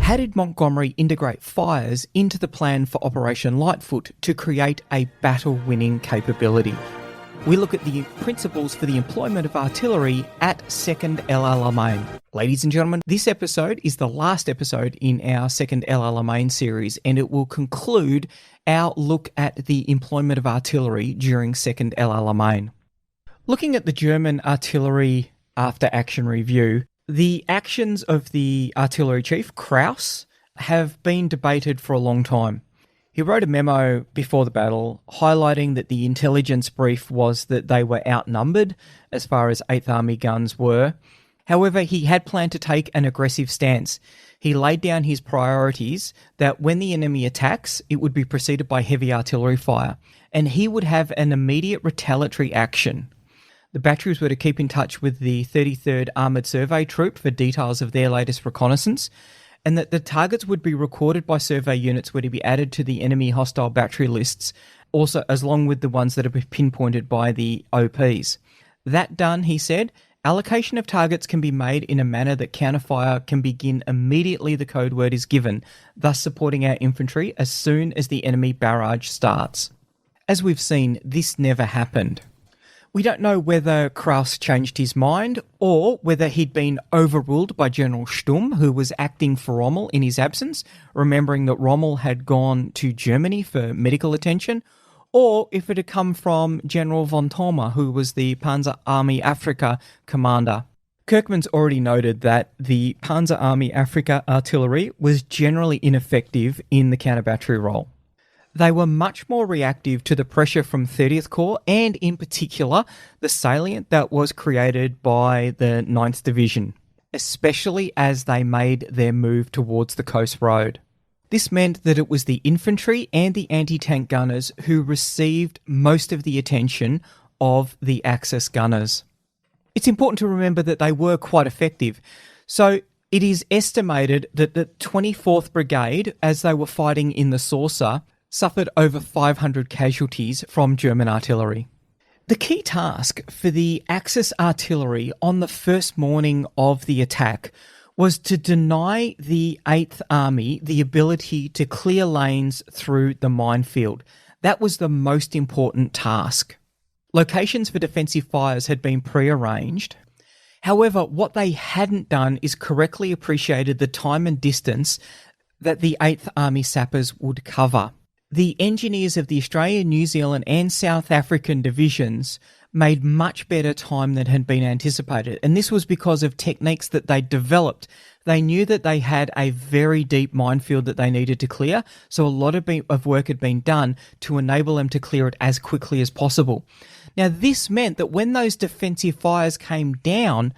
How did Montgomery integrate fires into the plan for Operation Lightfoot to create a battle-winning capability? We look at the principles for the employment of artillery at Second El Alamein. Ladies and gentlemen, this episode is the last episode in our Second El Alamein series, and it will conclude our look at the employment of artillery during Second El Alamein. Looking at the German artillery after-action review, the actions of the artillery chief, Krause, have been debated for a long time. He wrote a memo before the battle highlighting that the intelligence brief was that they were outnumbered as far as 8th Army guns were. However, he had planned to take an aggressive stance. He laid down his priorities that when the enemy attacks, it would be preceded by heavy artillery fire, and he would have an immediate retaliatory action. The batteries were to keep in touch with the 33rd Armoured Survey Troop for details of their latest reconnaissance, and that the targets would be recorded by survey units were to be added to the enemy hostile battery lists, also as long with the ones that have been pinpointed by the OPs. That done, he said, allocation of targets can be made in a manner that counterfire can begin immediately the code word is given, thus supporting our infantry as soon as the enemy barrage starts. As we've seen, this never happened. We don't know whether Krause changed his mind or whether he'd been overruled by General Stumm, who was acting for Rommel in his absence, remembering that Rommel had gone to Germany for medical attention, or if it had come from General von Thoma, who was the Panzer Army Afrika commander. Kirkman's already noted that the Panzer Army Afrika artillery was generally ineffective in the counter-battery role. They were much more reactive to the pressure from 30th Corps and, in particular, the salient that was created by the 9th Division, especially as they made their move towards the coast road. This meant that it was the infantry and the anti-tank gunners who received most of the attention of the Axis gunners. It's important to remember that they were quite effective. So it is estimated that the 24th Brigade, as they were fighting in the Saucer, suffered over 500 casualties from German artillery. The key task for the Axis artillery on the first morning of the attack was to deny the 8th Army the ability to clear lanes through the minefield. That was the most important task. Locations for defensive fires had been prearranged. However, what they hadn't done is correctly appreciated the time and distance that the 8th Army sappers would cover. The engineers of the Australian, New Zealand and South African divisions made much better time than had been anticipated, and this was because of techniques that they developed. They knew that they had a very deep minefield that they needed to clear, so a lot of work had been done to enable them to clear it as quickly as possible. Now, this meant that when those defensive fires came down,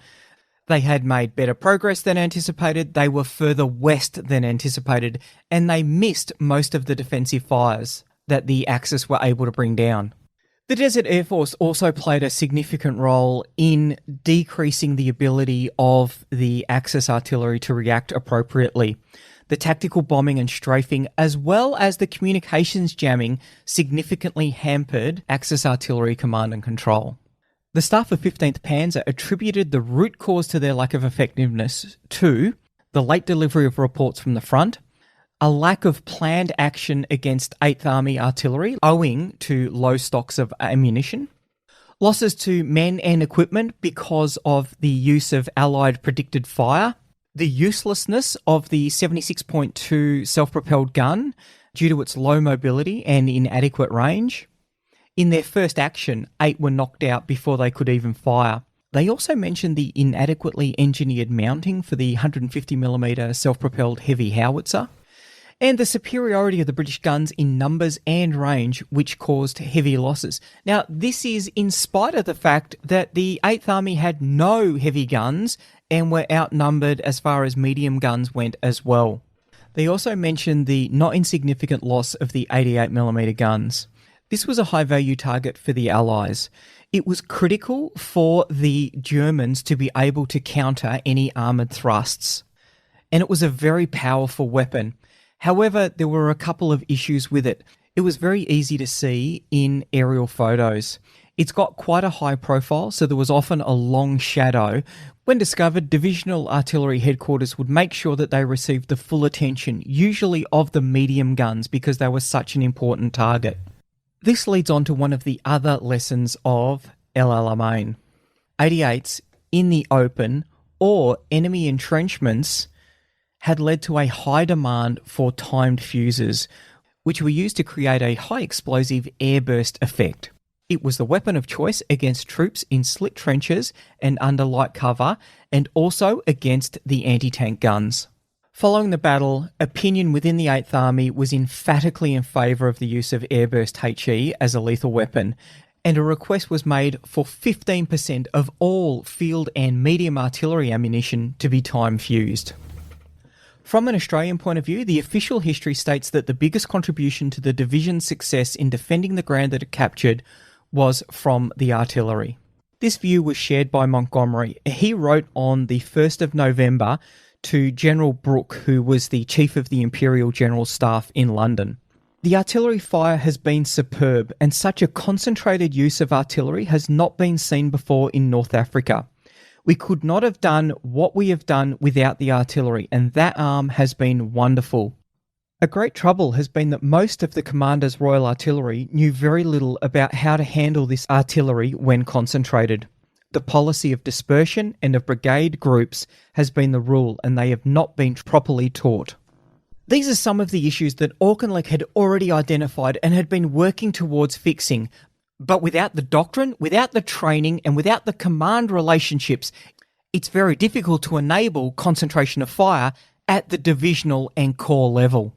they had made better progress than anticipated, they were further west than anticipated, and they missed most of the defensive fires that the Axis were able to bring down. The Desert Air Force also played a significant role in decreasing the ability of the Axis artillery to react appropriately. The tactical bombing and strafing, as well as the communications jamming, significantly hampered Axis artillery command and control. The staff of 15th Panzer attributed the root cause to their lack of effectiveness to the late delivery of reports from the front, a lack of planned action against 8th Army artillery owing to low stocks of ammunition, losses to men and equipment because of the use of Allied predicted fire, the uselessness of the 76.2 self-propelled gun due to its low mobility and inadequate range. In their first action, 8 were knocked out before they could even fire. They also mentioned the inadequately engineered mounting for the 150mm self-propelled heavy howitzer, and the superiority of the British guns in numbers and range, which caused heavy losses. Now, this is in spite of the fact that the 8th Army had no heavy guns and were outnumbered as far as medium guns went as well. They also mentioned the not insignificant loss of the 88mm guns. This was a high-value target for the Allies. It was critical for the Germans to be able to counter any armoured thrusts, and it was a very powerful weapon. However, there were a couple of issues with it. It was very easy to see in aerial photos. It's got quite a high profile, so there was often a long shadow. When discovered, divisional artillery headquarters would make sure that they received the full attention, usually of the medium guns, because they were such an important target. This leads on to one of the other lessons of El Alamein. 88s in the open or enemy entrenchments had led to a high demand for timed fuses, which were used to create a high explosive airburst effect. It was the weapon of choice against troops in slit trenches and under light cover, and also against the anti-tank guns. Following the battle, opinion within the 8th Army was emphatically in favour of the use of airburst HE as a lethal weapon, and a request was made for 15% of all field and medium artillery ammunition to be time-fused. From an Australian point of view, the official history states that the biggest contribution to the division's success in defending the ground that it captured was from the artillery. This view was shared by Montgomery. He wrote on the 1st of November to General Brooke, who was the Chief of the Imperial General Staff in London. The artillery fire has been superb, and such a concentrated use of artillery has not been seen before in North Africa. We could not have done what we have done without the artillery, and that arm has been wonderful. A great trouble has been that most of the Commander's Royal Artillery knew very little about how to handle this artillery when concentrated. The policy of dispersion and of brigade groups has been the rule, and they have not been properly taught. These are some of the issues that Auchinleck had already identified and had been working towards fixing. But without the doctrine, without the training, and without the command relationships, it's very difficult to enable concentration of fire at the divisional and corps level.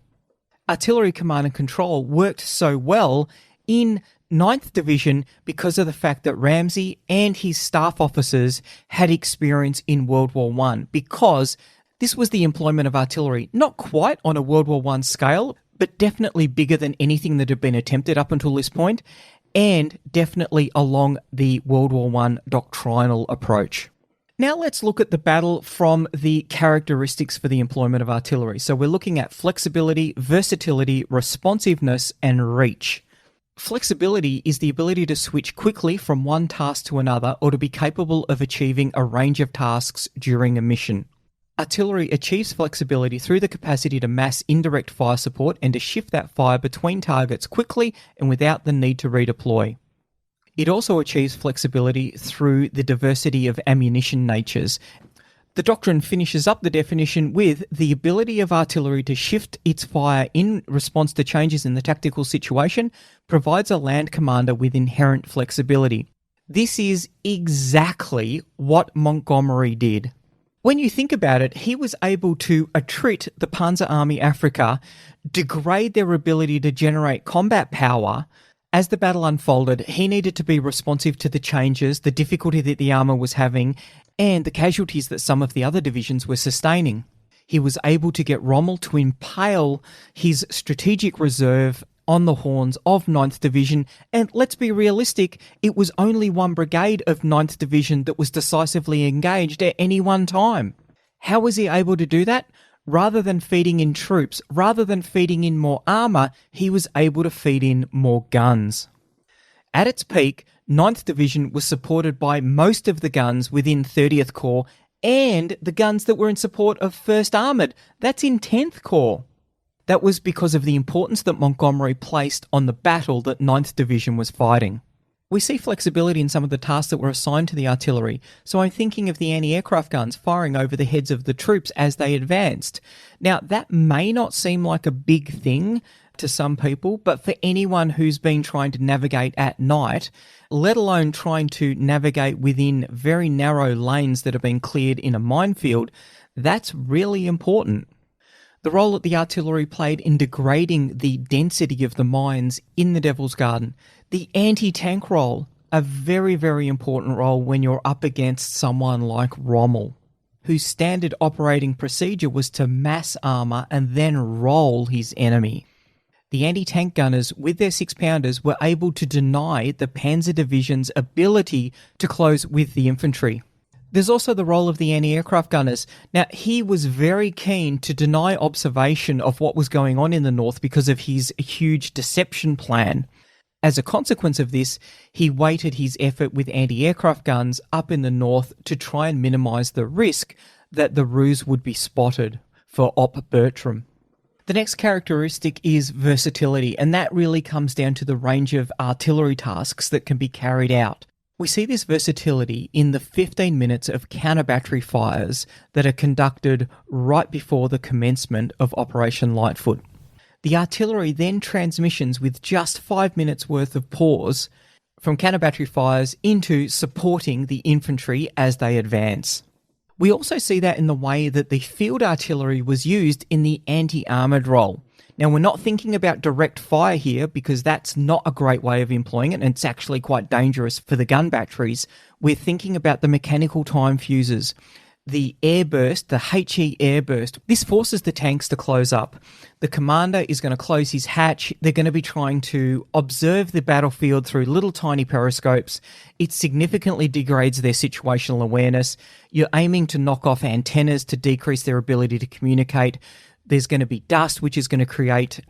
Artillery command and control worked so well in 9th Division because of the fact that Ramsay and his staff officers had experience in World War I, because this was the employment of artillery, not quite on a World War I scale, but definitely bigger than anything that had been attempted up until this point, and definitely along the World War I doctrinal approach. Now let's look at the battle from the characteristics for the employment of artillery. So we're looking at flexibility, versatility, responsiveness, and reach. Flexibility is the ability to switch quickly from one task to another, or to be capable of achieving a range of tasks during a mission. Artillery achieves flexibility through the capacity to mass indirect fire support and to shift that fire between targets quickly and without the need to redeploy. It also achieves flexibility through the diversity of ammunition natures. The doctrine finishes up the definition with the ability of artillery to shift its fire in response to changes in the tactical situation provides a land commander with inherent flexibility. This is exactly what Montgomery did. When you think about it, he was able to attrit the Panzer Army Afrika, degrade their ability to generate combat power. As the battle unfolded, he needed to be responsive to the changes, the difficulty that the armour was having, and the casualties that some of the other divisions were sustaining. He was able to get Rommel to impale his strategic reserve on the horns of 9th Division, and let's be realistic, it was only one brigade of 9th Division that was decisively engaged at any one time. How was he able to do that? Rather than feeding in troops, rather than feeding in more armour, he was able to feed in more guns. At its peak, 9th Division was supported by most of the guns within 30th Corps and the guns that were in support of 1st Armoured. That's in 10th Corps. That was because of the importance that Montgomery placed on the battle that 9th Division was fighting. We see flexibility in some of the tasks that were assigned to the artillery, so I'm thinking of the anti-aircraft guns firing over the heads of the troops as they advanced. Now, that may not seem like a big thing to some people, but for anyone who's been trying to navigate at night, let alone trying to navigate within very narrow lanes that have been cleared in a minefield, that's really important. The role that the artillery played in degrading the density of the mines in the Devil's Garden. The anti-tank role, a very, very important role when you're up against someone like Rommel, whose standard operating procedure was to mass armour and then roll his enemy. The anti-tank gunners, with their 6-pounders, were able to deny the Panzer Division's ability to close with the infantry. There's also the role of the anti-aircraft gunners. Now, he was very keen to deny observation of what was going on in the north because of his huge deception plan. As a consequence of this, he weighted his effort with anti-aircraft guns up in the north to try and minimise the risk that the ruse would be spotted for Op Bertram. The next characteristic is versatility, and that really comes down to the range of artillery tasks that can be carried out. We see this versatility in the 15 minutes of counter-battery fires that are conducted right before the commencement of Operation Lightfoot. The artillery then transmissions with just 5 minutes worth of pause from counter-battery fires into supporting the infantry as they advance. We also see that in the way that the field artillery was used in the anti-armoured role. Now, we're not thinking about direct fire here because that's not a great way of employing it, and it's actually quite dangerous for the gun batteries. We're thinking about the mechanical time fuses. The Airburst, the HE Airburst, this forces the tanks to close up. The commander is going to close his hatch. They're going to be trying to observe the battlefield through little tiny periscopes. It significantly degrades their situational awareness. You're aiming to knock off antennas to decrease their ability to communicate. There's going to be dust, which is going to create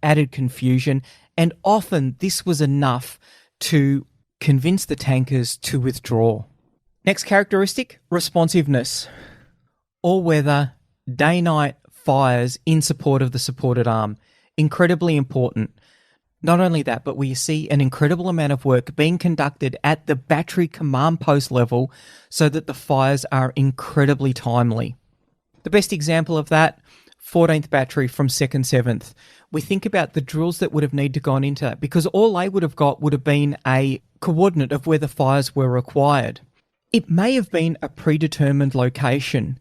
added confusion. And often this was enough to convince the tankers to withdraw. Next characteristic, responsiveness. All-weather, day-night fires in support of the supported arm. Incredibly important. Not only that, but we see an incredible amount of work being conducted at the battery command post level so that the fires are incredibly timely. The best example of that, 14th Battery from 2nd 7th. We think about the drills that would have needed to gone into that because all they would have got would have been a coordinate of where the fires were required. It may have been a predetermined location,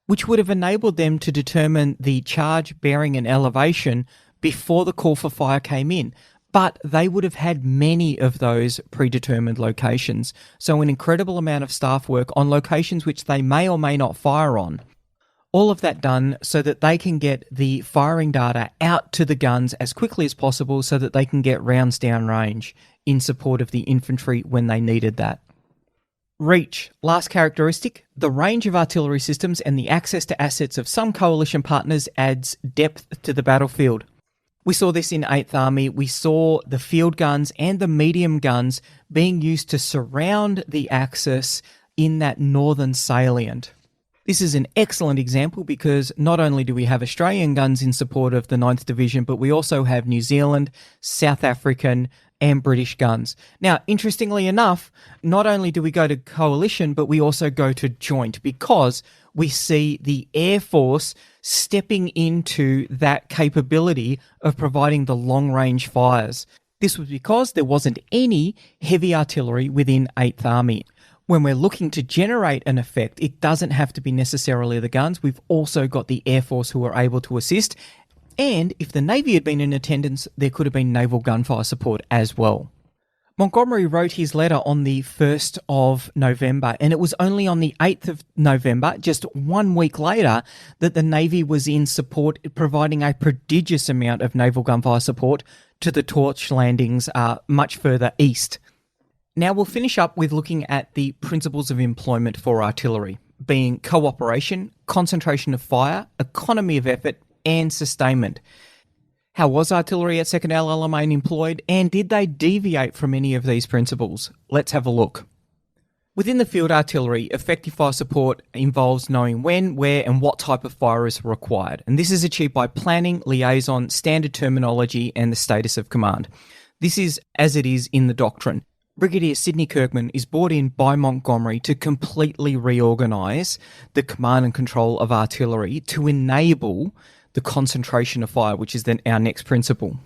which would have enabled them to determine the charge, bearing and elevation before the call for fire came in. But they would have had many of those predetermined locations. So an incredible amount of staff work on locations which they may or may not fire on. All of that done so that they can get the firing data out to the guns as quickly as possible so that they can get rounds downrange in support of the infantry when they needed that. Reach. Last characteristic, the range of artillery systems and the access to assets of some coalition partners adds depth to the battlefield. We saw this in 8th Army. We saw the field guns and the medium guns being used to surround the Axis in that northern salient. This is an excellent example because not only do we have Australian guns in support of the 9th Division, but we also have New Zealand, South African, and British guns. Now, interestingly enough, not only do we go to coalition, but we also go to joint because we see the Air Force stepping into that capability of providing the long-range fires. This was because there wasn't any heavy artillery within 8th Army. When we're looking to generate an effect, it doesn't have to be necessarily the guns. We've also got the Air Force who are able to assist. And if the Navy had been in attendance, there could have been naval gunfire support as well. Montgomery wrote his letter on the 1st of November, and it was only on the 8th of November, just 1 week later, that the Navy was in support, providing a prodigious amount of naval gunfire support to the Torch landings much further east. Now we'll finish up with looking at the principles of employment for artillery, being cooperation, concentration of fire, economy of effort, and sustainment. How was artillery at Second El Alamein employed, and did they deviate from any of these principles? Let's have a look. Within the field artillery, effective fire support involves knowing when, where, and what type of fire is required, and this is achieved by planning, liaison, standard terminology, and the status of command. This is as it is in the Doctrine. Brigadier Sidney Kirkman is brought in by Montgomery to completely reorganise the command and control of artillery to enable the concentration of fire, which is then our next principle.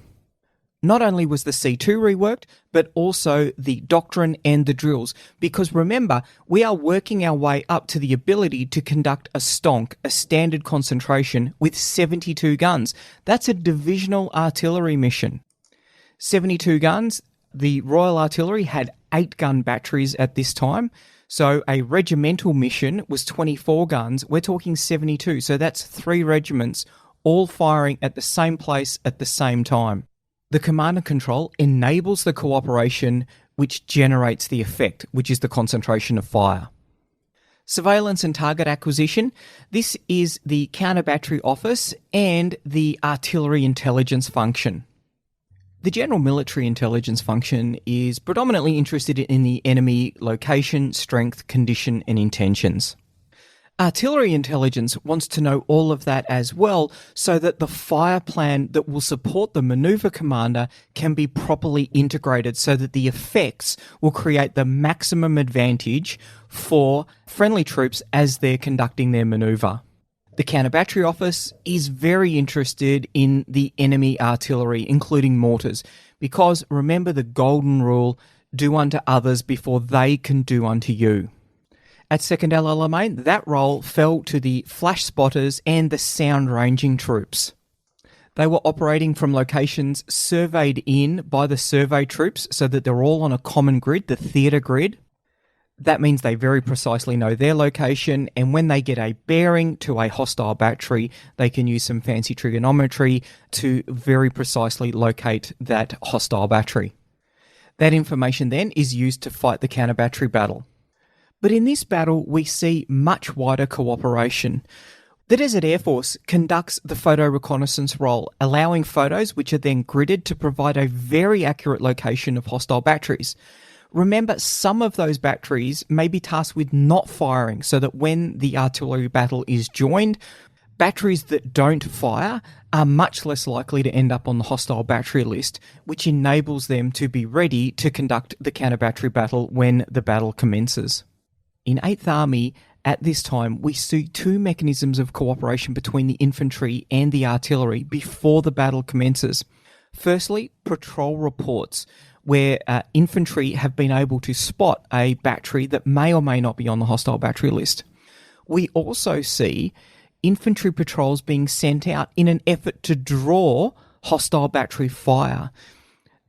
Not only was the C2 reworked, but also the Doctrine and the drills, because remember, we are working our way up to the ability to conduct a stonk, a standard concentration, with 72 guns. That's a divisional artillery mission. 72 guns. The Royal Artillery had 8 gun batteries at this time, so a regimental mission was 24 guns. We're talking 72, so that's 3 regiments all firing at the same place at the same time. The command and control enables the cooperation which generates the effect, which is the concentration of fire. Surveillance and target acquisition. This is the counter-battery office and the artillery intelligence function. The General Military Intelligence function is predominantly interested in the enemy location, strength, condition, and intentions. Artillery intelligence wants to know all of that as well, so that the fire plan that will support the manoeuvre commander can be properly integrated so that the effects will create the maximum advantage for friendly troops as they're conducting their manoeuvre. The counter-battery office is very interested in the enemy artillery, including mortars, because remember the golden rule, do unto others before they can do unto you. At Second El Alamein, that role fell to the flash spotters and the sound ranging troops. They were operating from locations surveyed in by the survey troops so that they're all on a common grid, the theatre grid. That means they very precisely know their location, and when they get a bearing to a hostile battery, they can use some fancy trigonometry to very precisely locate that hostile battery. That information then is used to fight the counter-battery battle. But in this battle, we see much wider cooperation. The Desert Air Force conducts the photo reconnaissance role, allowing photos which are then gridded to provide a very accurate location of hostile batteries. Remember, some of those batteries may be tasked with not firing, so that when the artillery battle is joined, batteries that don't fire are much less likely to end up on the hostile battery list, which enables them to be ready to conduct the counter-battery battle when the battle commences. In 8th Army, at this time, we see two mechanisms of cooperation between the infantry and the artillery before the battle commences. Firstly, patrol reports, where infantry have been able to spot a battery that may or may not be on the hostile battery list. We also see infantry patrols being sent out in an effort to draw hostile battery fire.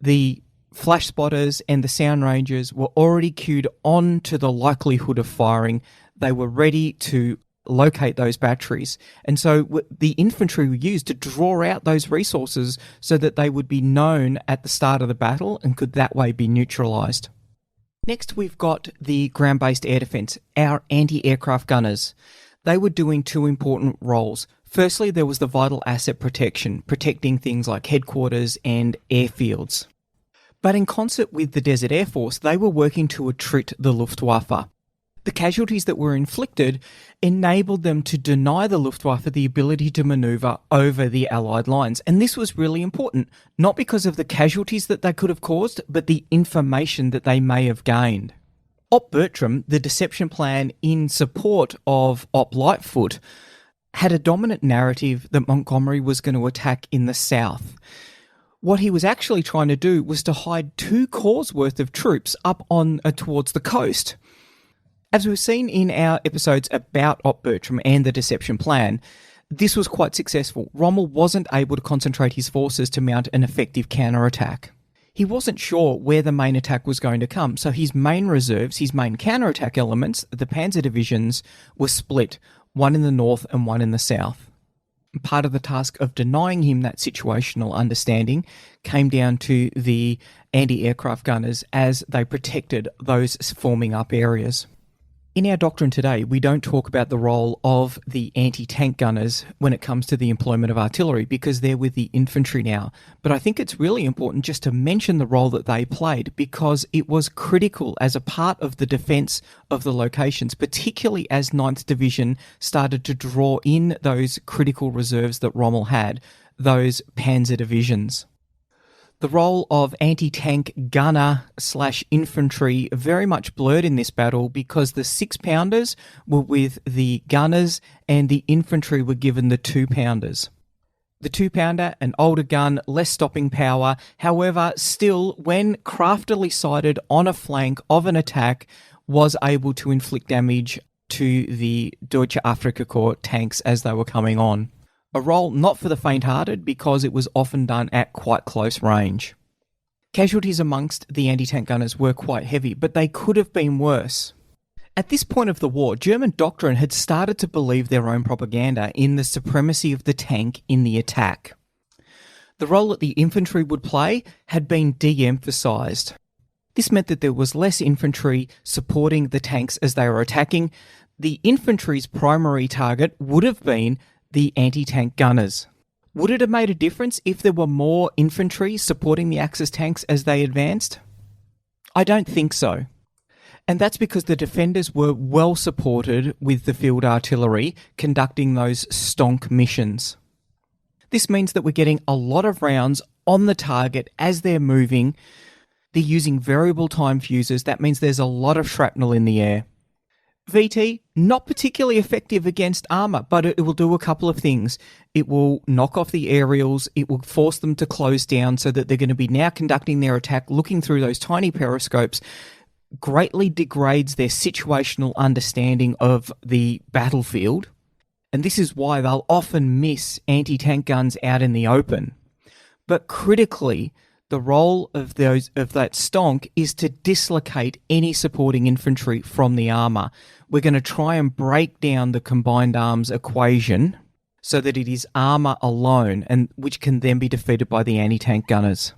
The flash spotters and the sound rangers were already queued on to the likelihood of firing. They were ready to locate those batteries. And so the infantry were used to draw out those resources so that they would be known at the start of the battle and could that way be neutralised. Next, we've got the ground-based air defence, our anti-aircraft gunners. They were doing two important roles. Firstly, there was the vital asset protection, protecting things like headquarters and airfields. But in concert with the Desert Air Force, they were working to attrit the Luftwaffe. The casualties that were inflicted enabled them to deny the Luftwaffe the ability to manoeuvre over the Allied lines. And this was really important, not because of the casualties that they could have caused, but the information that they may have gained. Op Bertram, the deception plan in support of Op Lightfoot, had a dominant narrative that Montgomery was going to attack in the south. What he was actually trying to do was to hide 2 corps worth of troops up on towards the coast. As we've seen in our episodes about Op Bertram and the deception plan, this was quite successful. Rommel wasn't able to concentrate his forces to mount an effective counterattack. He wasn't sure where the main attack was going to come, so his main reserves, his main counterattack elements, the panzer divisions, were split, one in the north and one in the south. Part of the task of denying him that situational understanding came down to the anti-aircraft gunners as they protected those forming up areas. In our Doctrine today, we don't talk about the role of the anti-tank gunners when it comes to the employment of artillery because they're with the infantry now. But I think it's really important just to mention the role that they played because it was critical as a part of the defence of the locations, particularly as 9th Division started to draw in those critical reserves that Rommel had, those panzer divisions. The role of anti-tank gunner/infantry very much blurred in this battle because the 6-pounders were with the gunners and the infantry were given the 2-pounders. The 2-pounder, an older gun, less stopping power, however, still, when craftily sighted on a flank of an attack, was able to inflict damage to the Deutsche Afrika Corps tanks as they were coming on. A role not for the faint-hearted because it was often done at quite close range. Casualties amongst the anti-tank gunners were quite heavy, but they could have been worse. At this point of the war, German Doctrine had started to believe their own propaganda in the supremacy of the tank in the attack. The role that the infantry would play had been de-emphasised. This meant that there was less infantry supporting the tanks as they were attacking. The infantry's primary target would have been the anti-tank gunners. Would it have made a difference if there were more infantry supporting the Axis tanks as they advanced? I don't think so. And that's because the defenders were well supported with the field artillery conducting those stonk missions. This means that we're getting a lot of rounds on the target as they're moving. They're using variable time fuses. That means there's a lot of shrapnel in the air. VT, not particularly effective against armour, but it will do a couple of things. It will knock off the aerials, it will force them to close down so that they're going to be now conducting their attack, looking through those tiny periscopes, greatly degrades their situational understanding of the battlefield. And this is why they'll often miss anti-tank guns out in the open. But critically, the role of that stonk is to dislocate any supporting infantry from the armour. We're going to try and break down the combined arms equation so that it is armour alone, and which can then be defeated by the anti-tank gunners.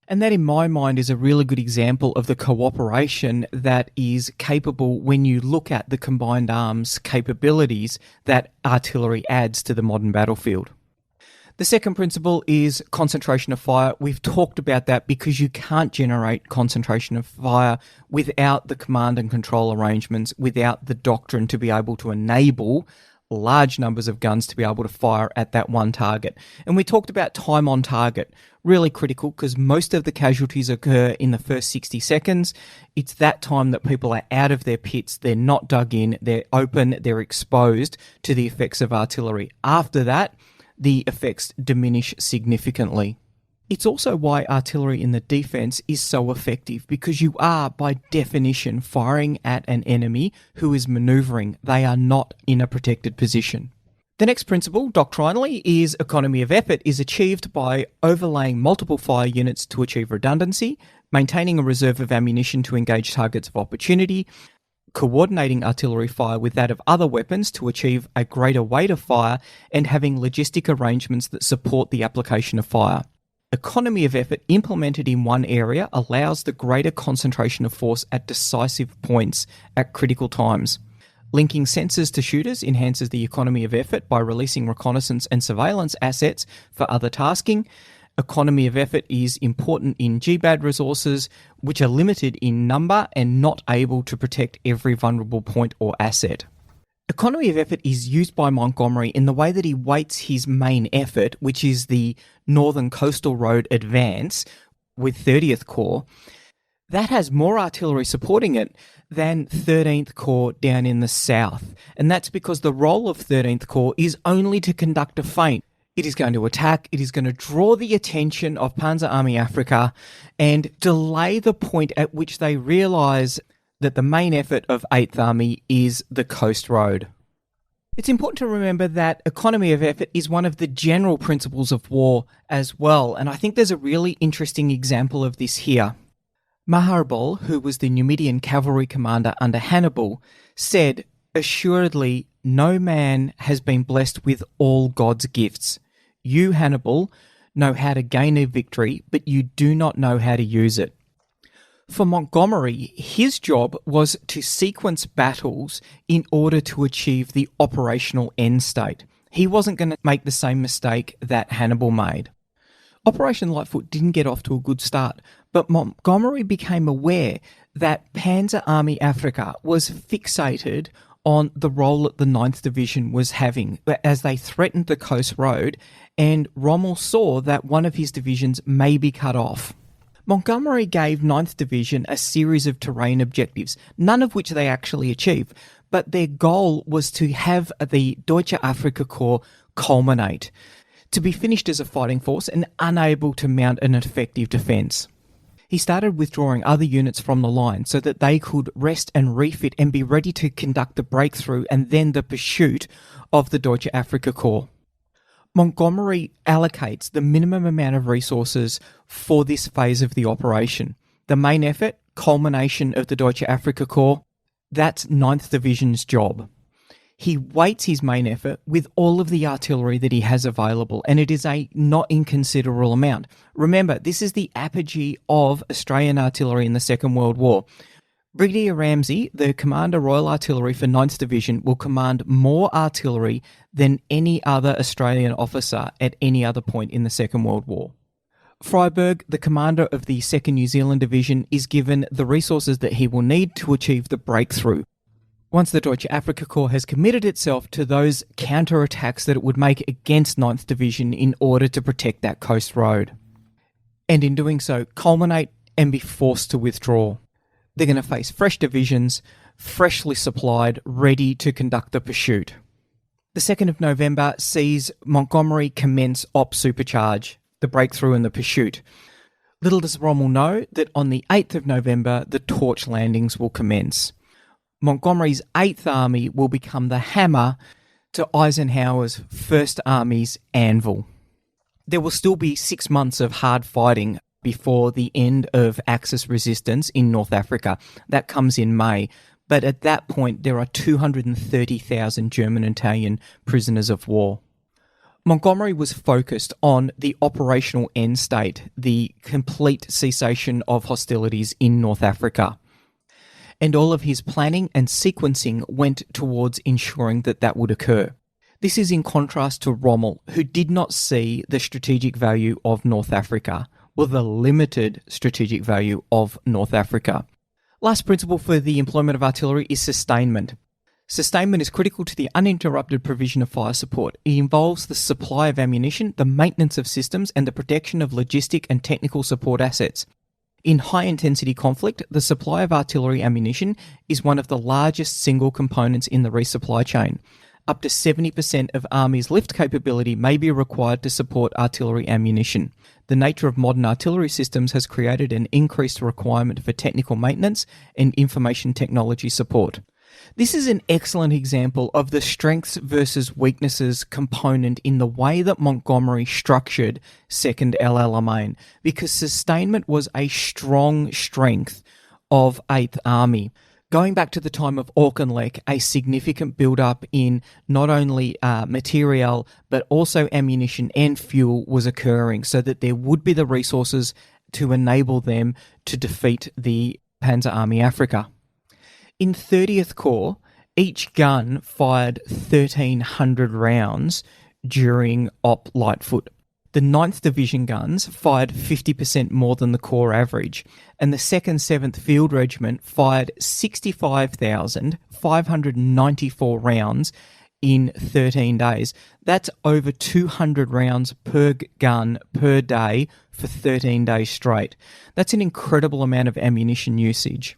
And that, in my mind, is a really good example of the cooperation that is capable when you look at the combined arms capabilities that artillery adds to the modern battlefield. The second principle is concentration of fire. We've talked about that because you can't generate concentration of fire without the command and control arrangements, without the doctrine to be able to enable large numbers of guns to be able to fire at that one target. And we talked about time on target, really critical because most of the casualties occur in the first 60 seconds. It's that time that people are out of their pits, they're not dug in, they're open, they're exposed to the effects of artillery. After that, the effects diminish significantly. It's also why artillery in the defense is so effective, because you are, by definition, firing at an enemy who is maneuvering. They are not in a protected position. The next principle, doctrinally, is economy of effort is achieved by overlaying multiple fire units to achieve redundancy, maintaining a reserve of ammunition to engage targets of opportunity, coordinating artillery fire with that of other weapons to achieve a greater weight of fire, and having logistic arrangements that support the application of fire. Economy of effort implemented in one area allows the greater concentration of force at decisive points at critical times. Linking sensors to shooters enhances the economy of effort by releasing reconnaissance and surveillance assets for other tasking. Economy of effort is important in GBAD resources, which are limited in number and not able to protect every vulnerable point or asset. Economy of effort is used by Montgomery in the way that he weights his main effort, which is the Northern Coastal Road advance with 30th Corps. That has more artillery supporting it than 13th Corps down in the south. And that's because the role of 13th Corps is only to conduct a feint. It is going to attack, it is going to draw the attention of Panzer Army Afrika and delay the point at which they realise that the main effort of 8th Army is the Coast Road. It's important to remember that economy of effort is one of the general principles of war as well, and I think there's a really interesting example of this here. Maharbal, who was the Numidian cavalry commander under Hannibal, said, "Assuredly, no man has been blessed with all God's gifts. You, Hannibal, know how to gain a victory, but you do not know how to use it." For Montgomery, his job was to sequence battles in order to achieve the operational end state. He wasn't going to make the same mistake that Hannibal made. Operation Lightfoot didn't get off to a good start, but Montgomery became aware that Panzer Army Afrika was fixated on the role that the 9th Division was having as they threatened the Coast Road, and Rommel saw that one of his divisions may be cut off. Montgomery gave 9th Division a series of terrain objectives, none of which they actually achieved, but their goal was to have the Deutsche Afrika Corps culminate, to be finished as a fighting force and unable to mount an effective defence. He started withdrawing other units from the line so that they could rest and refit and be ready to conduct the breakthrough and then the pursuit of the Deutsche Afrika Corps. Montgomery allocates the minimum amount of resources for this phase of the operation. The main effort, culmination of the Deutsche Afrika Corps, that's 9th Division's job. He weights his main effort with all of the artillery that he has available, and it is a not inconsiderable amount. Remember, this is the apogee of Australian artillery in the Second World War. Brigadier Ramsay, the Commander Royal Artillery for 9th Division, will command more artillery than any other Australian officer at any other point in the Second World War. Freyberg, the commander of the 2nd New Zealand Division, is given the resources that he will need to achieve the breakthrough. Once the Deutsche Afrika Corps has committed itself to those counterattacks that it would make against 9th Division in order to protect that coast road. And in doing so, culminate and be forced to withdraw. They're going to face fresh divisions, freshly supplied, ready to conduct the pursuit. The 2nd of November sees Montgomery commence Op Supercharge, the breakthrough and the pursuit. Little does Rommel know that on the 8th of November, the torch landings will commence. Montgomery's 8th Army will become the hammer to Eisenhower's 1st Army's anvil. There will still be 6 months of hard fighting before the end of Axis resistance in North Africa. That comes in May. But at that point, there are 230,000 German and Italian prisoners of war. Montgomery was focused on the operational end state, the complete cessation of hostilities in North Africa. And all of his planning and sequencing went towards ensuring that that would occur. This is in contrast to Rommel, who did not see the strategic value of North Africa, or the limited strategic value of North Africa. Last principle for the employment of artillery is sustainment. Sustainment is critical to the uninterrupted provision of fire support. It involves the supply of ammunition, the maintenance of systems, and the protection of logistic and technical support assets. In high-intensity conflict, the supply of artillery ammunition is one of the largest single components in the resupply chain. Up to 70% of Army's lift capability may be required to support artillery ammunition. The nature of modern artillery systems has created an increased requirement for technical maintenance and information technology support. This is an excellent example of the strengths versus weaknesses component in the way that Montgomery structured Second El Alamein, because sustainment was a strong strength of 8th Army. Going back to the time of Auchinleck, a significant build-up in not only material, but also ammunition and fuel was occurring so that there would be the resources to enable them to defeat the Panzer Army Afrika. In 30th Corps, each gun fired 1,300 rounds during Op Lightfoot. The 9th Division guns fired 50% more than the Corps average, and the 2nd 7th Field Regiment fired 65,594 rounds in 13 days. That's over 200 rounds per gun per day for 13 days straight. That's an incredible amount of ammunition usage.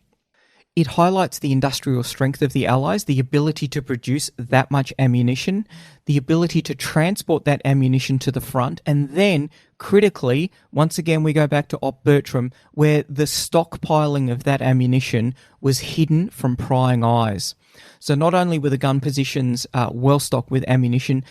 It highlights the industrial strength of the Allies, the ability to produce that much ammunition, the ability to transport that ammunition to the front, and then, critically, once again we go back to Op Bertram, where the stockpiling of that ammunition was hidden from prying eyes. So not only were the gun positions well stocked with ammunition,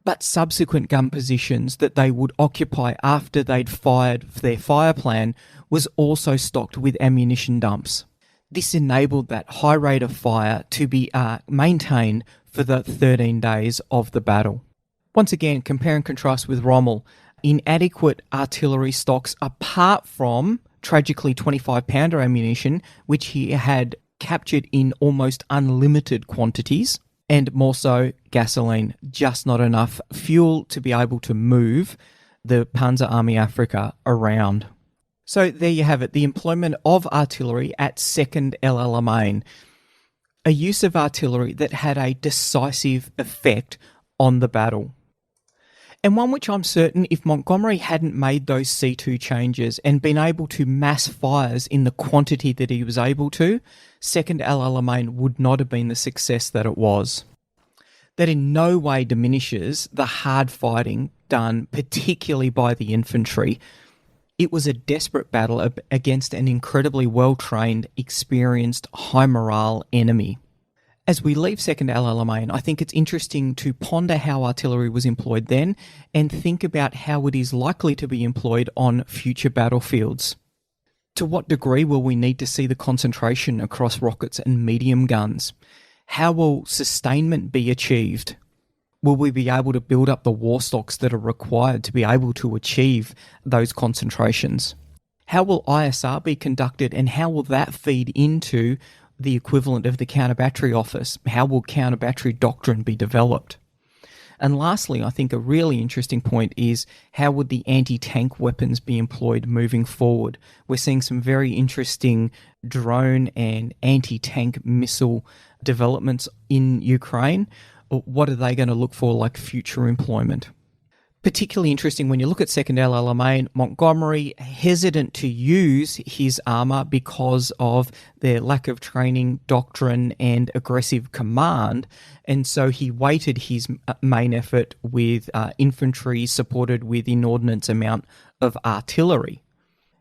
but subsequent gun positions that they would occupy after they'd fired their fire plan was also stocked with ammunition dumps. This enabled that high rate of fire to be maintained for the 13 days of the battle. Once again, compare and contrast with Rommel, inadequate artillery stocks apart from, tragically, 25-pounder ammunition, which he had captured in almost unlimited quantities, and more so gasoline, just not enough fuel to be able to move the Panzer Army Afrika around. So there you have it, the employment of artillery at Second El Alamein, a use of artillery that had a decisive effect on the battle. And one which I'm certain if Montgomery hadn't made those C2 changes and been able to mass fires in the quantity that he was able to, Second El Alamein would not have been the success that it was. That in no way diminishes the hard fighting done particularly by the infantry. It was a desperate battle against an incredibly well-trained, experienced, high-morale enemy. As we leave Second El Alamein, I think it's interesting to ponder how artillery was employed then and think about how it is likely to be employed on future battlefields. To what degree will we need to see the concentration across rockets and medium guns? How will sustainment be achieved? Will we be able to build up the war stocks that are required to be able to achieve those concentrations? How will ISR be conducted, and how will that feed into the equivalent of the counter-battery office? How will counter-battery doctrine be developed? And lastly, I think a really interesting point is how would the anti-tank weapons be employed moving forward? We're seeing some very interesting drone and anti-tank missile developments in Ukraine. What are they going to look for like future employment? Particularly interesting when you look at Second El Alamein, Montgomery hesitant to use his armour because of their lack of training, doctrine and aggressive command, and so he weighted his main effort with infantry supported with inordinate amount of artillery.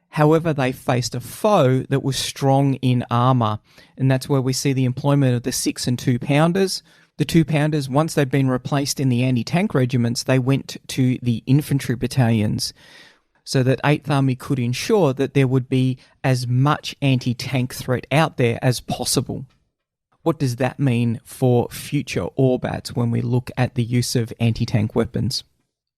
However, they faced a foe that was strong in armour, and that's where we see the employment of the 6 and 2 pounders. The 2 pounders, once they'd been replaced in the anti-tank regiments, they went to the infantry battalions so that 8th Army could ensure that there would be as much anti-tank threat out there as possible. What does that mean for future Orbats when we look at the use of anti-tank weapons?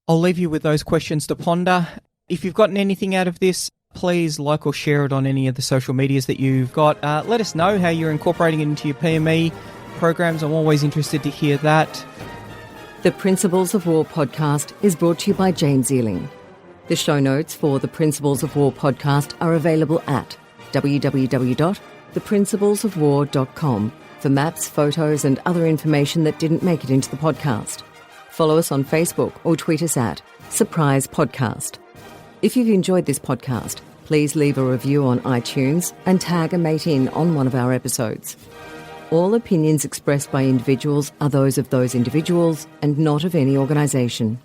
I'll leave you with those questions to ponder. If you've gotten anything out of this, please like or share it on any of the social medias that you've got. Let us know how you're incorporating it into your PME programs. I'm always interested to hear that. The Principles of War podcast is brought to you by Jane Zeeling. The show notes for the Principles of War podcast are available at www.theprinciplesofwar.com for maps, photos and other information that didn't make it into the podcast. Follow us on Facebook or tweet us at Surprise Podcast. If you've enjoyed this podcast, please leave a review on iTunes and tag a mate in on one of our episodes. All opinions expressed by individuals are those of those individuals and not of any organisation.